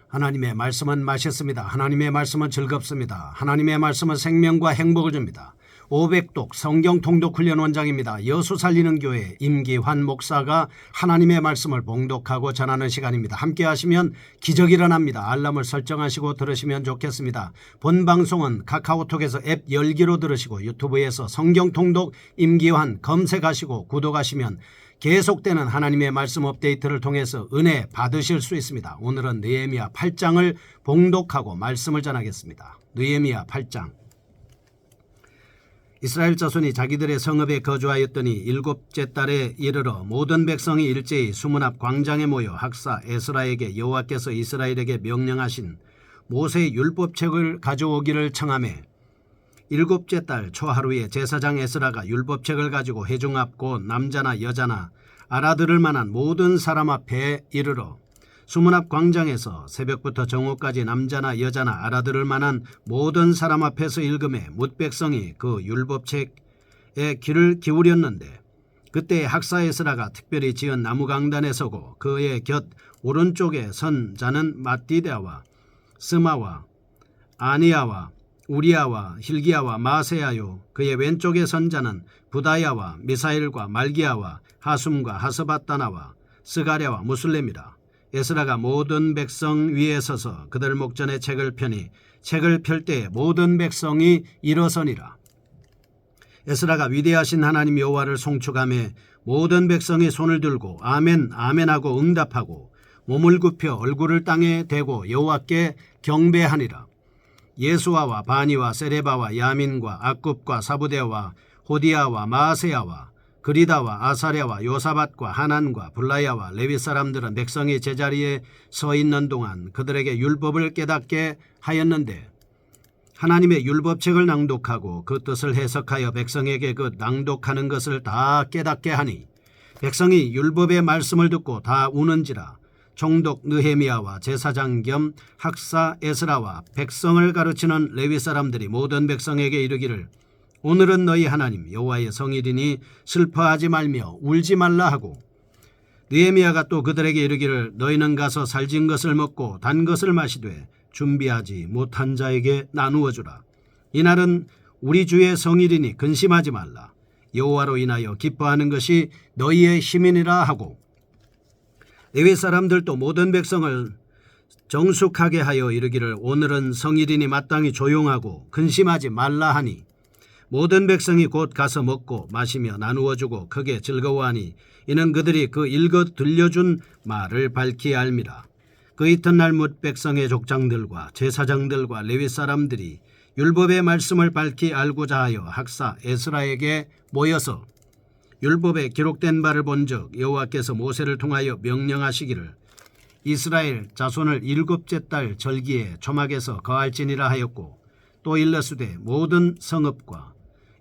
하나님의 말씀은 맛있습니다. 하나님의 말씀은 즐겁습니다. 하나님의 말씀은 생명과 행복을 줍니다. 500독 성경 통독 훈련 원장입니다. 여수 살리는 교회 임기환 목사가 하나님의 말씀을 봉독하고 전하는 시간입니다. 함께 하시면 기적이 일어납니다. 알람을 설정하시고 들으시면 좋겠습니다. 본 방송은 카카오톡에서 앱 열기로 들으시고 유튜브에서 성경 통독 임기환 검색하시고 구독하시면 계속되는 하나님의 말씀 업데이트를 통해서 은혜 받으실 수 있습니다. 오늘은 느헤미야 8장을 봉독하고 말씀을 전하겠습니다. 느헤미야 8장. 이스라엘 자손이 자기들의 성읍에 거주하였더니 7째 달에 이르러 모든 백성이 일제히 수문 앞 광장에 모여 학사 에스라에게 여호와께서 이스라엘에게 명령하신 모세의 율법책을 가져오기를 청하매 7째 달 초하루에 제사장 에스라가 율법책을 가지고 회중 앞 곧 남자나 여자나 알아들을 만한 모든 사람 앞에 이르러 수문 앞 광장에서 새벽부터 정오까지 남자나 여자나 알아들을 만한 모든 사람 앞에서 읽음에 뭇 백성이 그 율법책에 귀를 기울였는데 그때 학사 에스라가 특별히 지은 나무 강단에 서고 그의 곁 오른쪽에 선 자는 마띠대와 스마와 아니야와 우리야와 힐기야와 마세야요 그의 왼쪽에 선 자는 부다야와 미사일과 말기야와 하숨과 하스바다나와 스가랴와 무슬렘이라. 에스라가 모든 백성 위에 서서 그들 목전에 책을 펴니 책을 펼 때에 모든 백성이 일어서니라. 에스라가 위대하신 하나님 여호와를 송축하며 모든 백성이 손을 들고 아멘 아멘하고 응답하고 몸을 굽혀 얼굴을 땅에 대고 여호와께 경배하니라. 예수아와 바니와 세레바와 야민과 악굽과 사부대와 호디야와 마세야와 그리다와 아사랴와 요사밧과 하난과 블라야와 레위 사람들은 백성이 제자리에 서 있는 동안 그들에게 율법을 깨닫게 하였는데 하나님의 율법책을 낭독하고 그 뜻을 해석하여 백성에게 그 낭독하는 것을 다 깨닫게 하니 백성이 율법의 말씀을 듣고 다 우는지라. 총독 느헤미야와 제사장 겸 학사 에스라와 백성을 가르치는 레위 사람들이 모든 백성에게 이르기를 오늘은 너희 하나님 여호와의 성일이니 슬퍼하지 말며 울지 말라 하고 느헤미야가 또 그들에게 이르기를 너희는 가서 살진 것을 먹고 단 것을 마시되 준비하지 못한 자에게 나누어 주라. 이날은 우리 주의 성일이니 근심하지 말라. 여호와로 인하여 기뻐하는 것이 너희의 힘이니라 하고 레위 사람들도 모든 백성을 정숙하게 하여 이르기를 오늘은 성일이니 마땅히 조용하고 근심하지 말라 하니 모든 백성이 곧 가서 먹고 마시며 나누어 주고 크게 즐거워하니 이는 그들이 그 읽어 들려준 말을 밝히 알미라. 그 이튿날 뭇 백성의 족장들과 제사장들과 레위 사람들이 율법의 말씀을 밝히 알고자 하여 학사 에스라에게 모여서 율법에 기록된 바를 본즉 여호와께서 모세를 통하여 명령하시기를 이스라엘 자손을 7째 달 절기에 초막에서 거할지니라 하였고 또 일러스되 모든 성읍과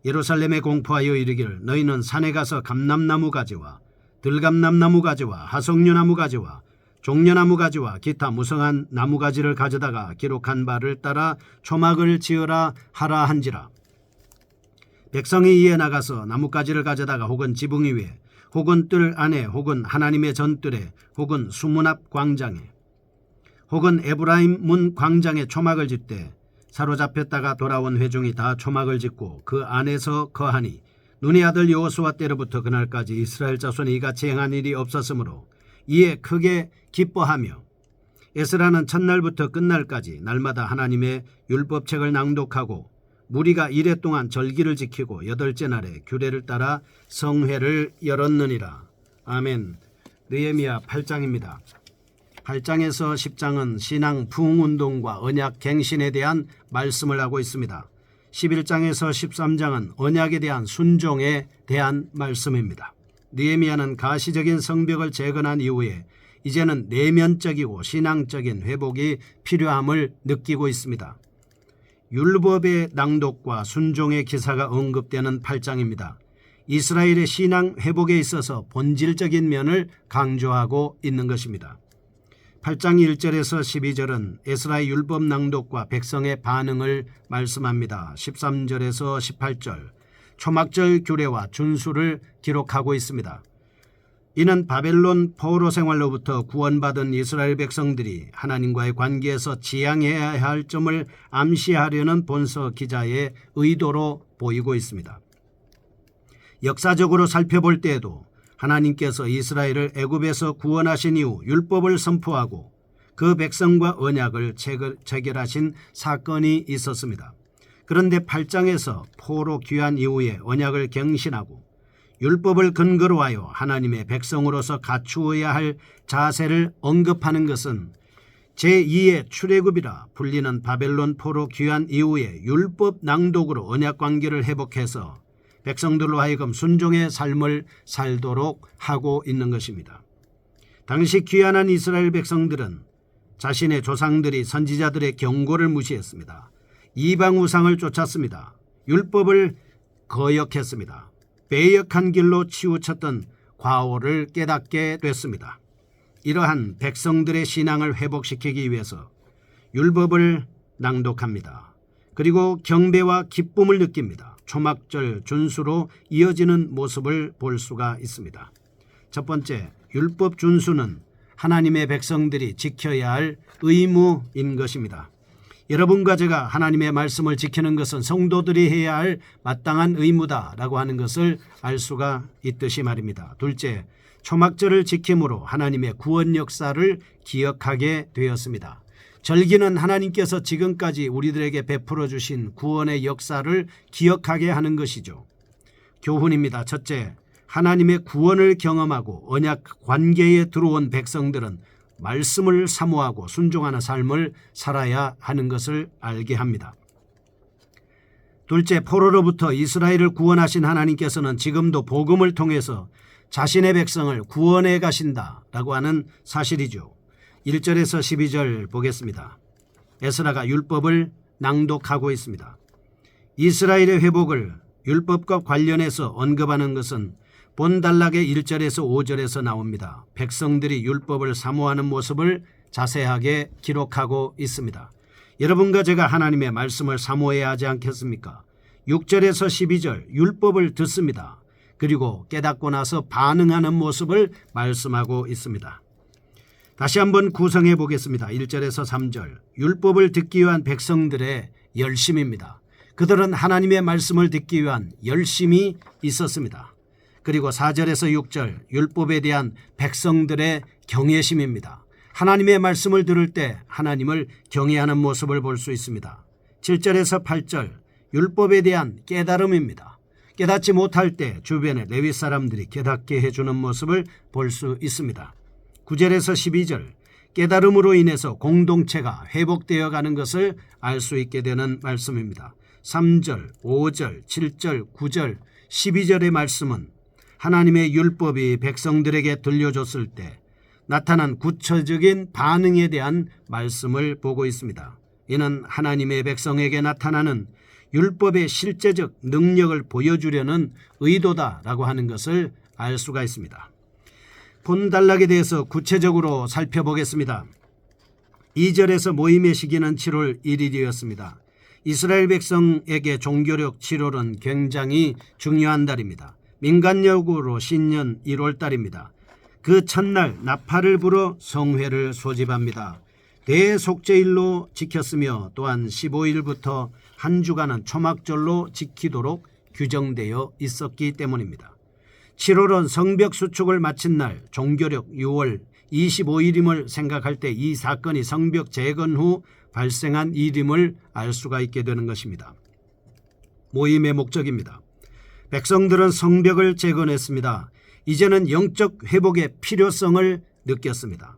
예루살렘에 공포하여 이르기를 너희는 산에 가서 감람나무 가지와 들감람나무 가지와 하석류나무 가지와 종려나무 가지와 기타 무성한 나무 가지를 가져다가 기록한 바를 따라 초막을 지으라 하라 한지라. 백성이 이에 나가서 나뭇가지를 가져다가 혹은 지붕 위에 혹은 뜰 안에 혹은 하나님의 전뜰에 혹은 수문 앞 광장에 혹은 에브라임 문 광장에 초막을 짓되 사로잡혔다가 돌아온 회중이 다 초막을 짓고 그 안에서 거하니 눈의 아들 여호수아 때로부터 그날까지 이스라엘 자손이 이같이 행한 일이 없었으므로 이에 크게 기뻐하며 에스라는 첫날부터 끝날까지 날마다 하나님의 율법책을 낭독하고 무리가 이레 동안 절기를 지키고 8째 날에 규례를 따라 성회를 열었느니라. 아멘. 느헤미야 8장입니다. 8장에서 10장은 신앙 부흥운동과 언약 갱신에 대한 말씀을 하고 있습니다. 11장에서 13장은 언약에 대한 순종에 대한 말씀입니다. 느헤미야는 가시적인 성벽을 재건한 이후에 이제는 내면적이고 신앙적인 회복이 필요함을 느끼고 있습니다. 율법의 낭독과 순종의 기사가 언급되는 8장입니다. 이스라엘의 신앙 회복에 있어서 본질적인 면을 강조하고 있는 것입니다. 8장 1절에서 12절은 에스라의 율법 낭독과 백성의 반응을 말씀합니다. 13절에서 18절 초막절 규례와 준수를 기록하고 있습니다. 이는 바벨론 포로 생활로부터 구원받은 이스라엘 백성들이 하나님과의 관계에서 지향해야 할 점을 암시하려는 본서 기자의 의도로 보이고 있습니다. 역사적으로 살펴볼 때에도 하나님께서 이스라엘을 애굽에서 구원하신 이후 율법을 선포하고 그 백성과 언약을 체결하신 사건이 있었습니다. 그런데 8장에서 포로 귀환 이후에 언약을 갱신하고 율법을 근거로 하여 하나님의 백성으로서 갖추어야 할 자세를 언급하는 것은 제2의 출애굽이라 불리는 바벨론 포로 귀환 이후에 율법 낭독으로 언약 관계를 회복해서 백성들로 하여금 순종의 삶을 살도록 하고 있는 것입니다. 당시 귀환한 이스라엘 백성들은 자신의 조상들이 선지자들의 경고를 무시했습니다. 이방 우상을 쫓았습니다. 율법을 거역했습니다. 배역한 길로 치우쳤던 과오를 깨닫게 됐습니다. 이러한 백성들의 신앙을 회복시키기 위해서 율법을 낭독합니다. 그리고 경배와 기쁨을 느낍니다. 초막절 준수로 이어지는 모습을 볼 수가 있습니다. 첫 번째, 율법 준수는 하나님의 백성들이 지켜야 할 의무인 것입니다. 여러분과 제가 하나님의 말씀을 지키는 것은 성도들이 해야 할 마땅한 의무다라고 하는 것을 알 수가 있듯이 말입니다. 둘째, 초막절을 지킴으로 하나님의 구원 역사를 기억하게 되었습니다. 절기는 하나님께서 지금까지 우리들에게 베풀어 주신 구원의 역사를 기억하게 하는 것이죠. 교훈입니다. 첫째, 하나님의 구원을 경험하고 언약 관계에 들어온 백성들은 말씀을 사모하고 순종하는 삶을 살아야 하는 것을 알게 합니다. 둘째, 포로로부터 이스라엘을 구원하신 하나님께서는 지금도 복음을 통해서 자신의 백성을 구원해 가신다라고 하는 사실이죠. 1절에서 12절 보겠습니다. 에스라가 율법을 낭독하고 있습니다. 이스라엘의 회복을 율법과 관련해서 언급하는 것은 본단락의 1절에서 5절에서 나옵니다. 백성들이 율법을 사모하는 모습을 자세하게 기록하고 있습니다. 여러분과 제가 하나님의 말씀을 사모해야 하지 않겠습니까? 6절에서 12절 율법을 듣습니다. 그리고 깨닫고 나서 반응하는 모습을 말씀하고 있습니다. 다시 한번 구성해 보겠습니다. 1절에서 3절 율법을 듣기 위한 백성들의 열심입니다. 그들은 하나님의 말씀을 듣기 위한 열심이 있었습니다. 그리고 4절에서 6절 율법에 대한 백성들의 경외심입니다. 하나님의 말씀을 들을 때 하나님을 경외하는 모습을 볼 수 있습니다. 7절에서 8절 율법에 대한 깨달음입니다. 깨닫지 못할 때 주변의 레위 사람들이 깨닫게 해주는 모습을 볼 수 있습니다. 9절에서 12절 깨달음으로 인해서 공동체가 회복되어 가는 것을 알 수 있게 되는 말씀입니다. 3절, 5절, 7절, 9절, 12절의 말씀은 하나님의 율법이 백성들에게 들려줬을 때 나타난 구체적인 반응에 대한 말씀을 보고 있습니다. 이는 하나님의 백성에게 나타나는 율법의 실제적 능력을 보여주려는 의도다라고 하는 것을 알 수가 있습니다. 본단락에 대해서 구체적으로 살펴보겠습니다. 2절에서 모임의 시기는 7월 1일이었습니다. 이스라엘 백성에게 종교력 7월은 굉장히 중요한 달입니다. 민간력으로 신년 1월 달입니다. 그 첫날 나팔을 불어 성회를 소집합니다. 대속죄일로 지켰으며 또한 15일부터 한 주간은 초막절로 지키도록 규정되어 있었기 때문입니다. 7월은 성벽 수축을 마친 날 종교력 6월 25일임을 생각할 때 이 사건이 성벽 재건 후 발생한 일임을 알 수가 있게 되는 것입니다. 모임의 목적입니다. 백성들은 성벽을 재건했습니다. 이제는 영적 회복의 필요성을 느꼈습니다.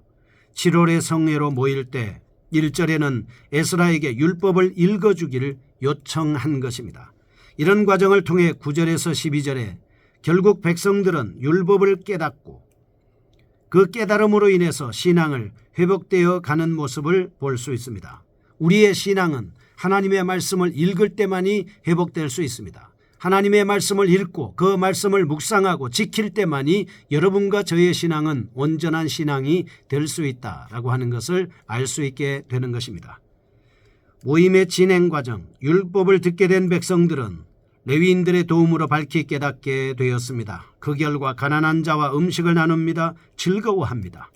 7월의 성회로 모일 때 1절에는 에스라에게 율법을 읽어주기를 요청한 것입니다. 이런 과정을 통해 9절에서 12절에 결국 백성들은 율법을 깨닫고 그 깨달음으로 인해서 신앙을 회복되어 가는 모습을 볼 수 있습니다. 우리의 신앙은 하나님의 말씀을 읽을 때만이 회복될 수 있습니다. 하나님의 말씀을 읽고 그 말씀을 묵상하고 지킬 때만이 여러분과 저의 신앙은 온전한 신앙이 될 수 있다라고 하는 것을 알 수 있게 되는 것입니다. 모임의 진행 과정, 율법을 듣게 된 백성들은 레위인들의 도움으로 밝히 깨닫게 되었습니다. 그 결과 가난한 자와 음식을 나눕니다. 즐거워합니다.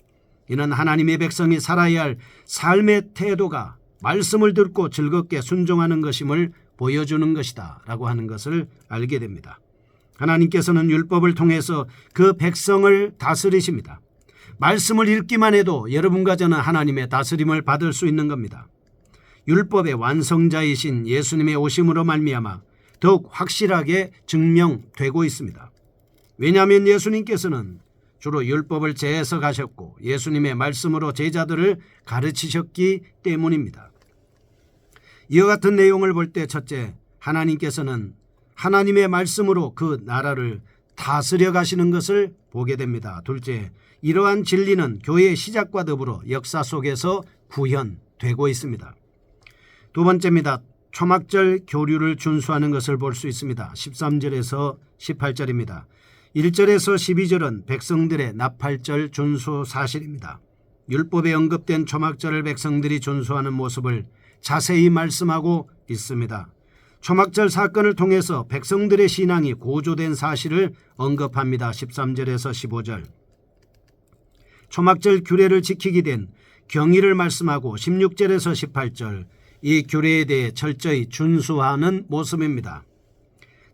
이는 하나님의 백성이 살아야 할 삶의 태도가 말씀을 듣고 즐겁게 순종하는 것임을 보여주는 것이다 라고 하는 것을 알게 됩니다. 하나님께서는 율법을 통해서 그 백성을 다스리십니다. 말씀을 읽기만 해도 여러분과 저는 하나님의 다스림을 받을 수 있는 겁니다. 율법의 완성자이신 예수님의 오심으로 말미암아 더욱 확실하게 증명되고 있습니다. 왜냐하면 예수님께서는 주로 율법을 재해석하셨고 예수님의 말씀으로 제자들을 가르치셨기 때문입니다. 이와 같은 내용을 볼 때 첫째, 하나님께서는 하나님의 말씀으로 그 나라를 다스려 가시는 것을 보게 됩니다. 둘째, 이러한 진리는 교회의 시작과 더불어 역사 속에서 구현되고 있습니다. 두 번째입니다. 초막절 교류를 준수하는 것을 볼 수 있습니다. 13절에서 18절입니다. 1절에서 12절은 백성들의 나팔절 준수 사실입니다. 율법에 언급된 초막절을 백성들이 준수하는 모습을 자세히 말씀하고 있습니다. 초막절 사건을 통해서 백성들의 신앙이 고조된 사실을 언급합니다. 13절에서 15절. 초막절 규례를 지키게 된 경위를 말씀하고 16절에서 18절 이 규례에 대해 철저히 준수하는 모습입니다.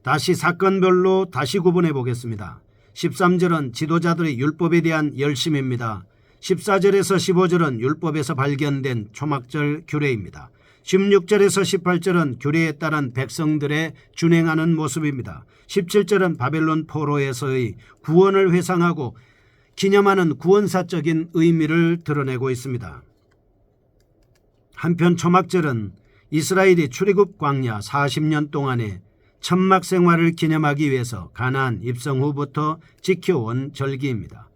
다시 사건별로 다시 구분해 보겠습니다. 13절은 지도자들의 율법에 대한 열심입니다. 14절에서 15절은 율법에서 발견된 초막절 규례입니다. 16절에서 18절은 규례에 따른 백성들의 준행하는 모습입니다. 17절은 바벨론 포로에서의 구원을 회상하고 기념하는 구원사적인 의미를 드러내고 있습니다. 한편 초막절은 이스라엘이 출애굽 광야 40년 동안의 천막 생활을 기념하기 위해서 가나안 입성 후부터 지켜온 절기입니다.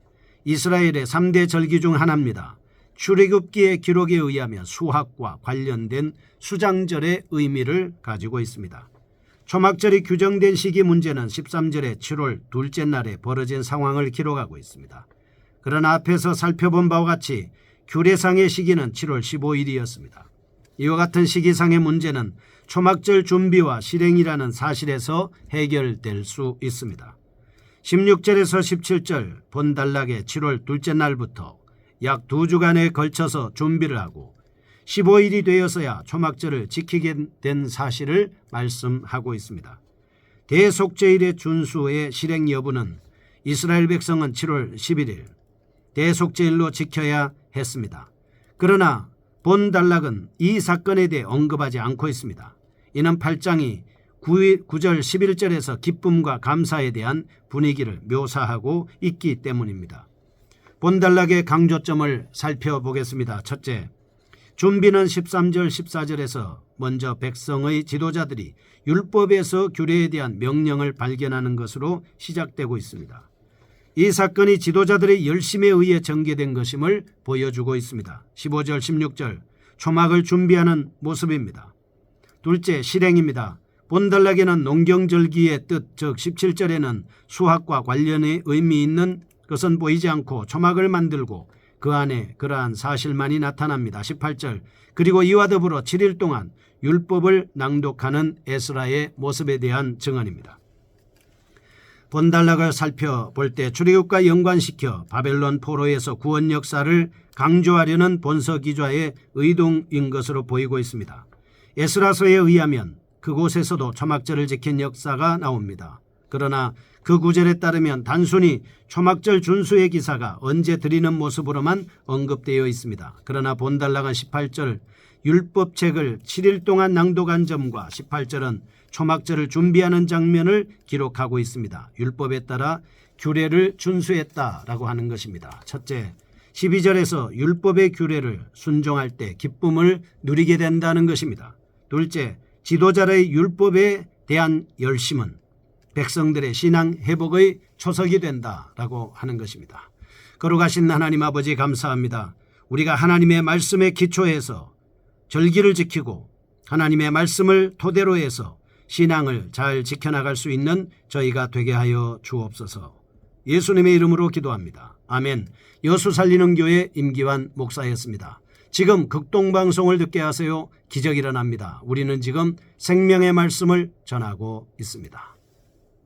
이스라엘의 3대 절기 중 하나입니다. 출애굽기의 기록에 의하면 수학과 관련된 수장절의 의미를 가지고 있습니다. 초막절이 규정된 시기 문제는 13절의 7월 둘째 날에 벌어진 상황을 기록하고 있습니다. 그러나 앞에서 살펴본 바와 같이 규례상의 시기는 7월 15일이었습니다. 이와 같은 시기상의 문제는 초막절 준비와 실행이라는 사실에서 해결될 수 있습니다. 16절에서 17절 본단락의 7월 둘째 날부터 약 2주간에 걸쳐서 준비를 하고 15일이 되어서야 초막절을 지키게 된 사실을 말씀하고 있습니다. 대속죄일의 준수의 실행 여부는 이스라엘 백성은 7월 11일 대속죄일로 지켜야 했습니다. 그러나 본단락은 이 사건에 대해 언급하지 않고 있습니다. 이는 8장이 9절 11절에서 기쁨과 감사에 대한 분위기를 묘사하고 있기 때문입니다. 본단락의 강조점을 살펴보겠습니다. 첫째, 준비는 13절 14절에서 먼저 백성의 지도자들이 율법에서 규례에 대한 명령을 발견하는 것으로 시작되고 있습니다. 이 사건이 지도자들의 열심에 의해 전개된 것임을 보여주고 있습니다. 15절 16절 초막을 준비하는 모습입니다. 둘째, 실행입니다. 본단락에는 농경절기의 뜻, 즉 17절에는 수학과 관련의 의미 있는 것은 보이지 않고 초막을 만들고 그 안에 그러한 사실만이 나타납니다. 18절 그리고 이와 더불어 7일 동안 율법을 낭독하는 에스라의 모습에 대한 증언입니다. 본단락을 살펴볼 때 출애굽과 연관시켜 바벨론 포로에서 구원 역사를 강조하려는 본서 기자의 의도인 것으로 보이고 있습니다. 에스라서에 의하면 그곳에서도 초막절을 지킨 역사가 나옵니다. 그러나 그 구절에 따르면 단순히 초막절 준수의 기사가 언제 드리는 모습으로만 언급되어 있습니다. 그러나 본단락은 18절 율법책을 7일 동안 낭독한 점과 18절은 초막절을 준비하는 장면을 기록하고 있습니다. 율법에 따라 규례를 준수했다라고 하는 것입니다. 첫째, 12절에서 율법의 규례를 순종할 때 기쁨을 누리게 된다는 것입니다. 둘째, 지도자의 율법에 대한 열심은 백성들의 신앙 회복의 초석이 된다라고 하는 것입니다. 거룩하신 하나님 아버지 감사합니다. 우리가 하나님의 말씀에 기초해서 절기를 지키고 하나님의 말씀을 토대로 해서 신앙을 잘 지켜나갈 수 있는 저희가 되게 하여 주옵소서. 예수님의 이름으로 기도합니다. 아멘. 여수 살리는 교회 임기환 목사였습니다. 지금 극동방송을 듣게 하세요. 기적이 일어납니다. 우리는 지금 생명의 말씀을 전하고 있습니다.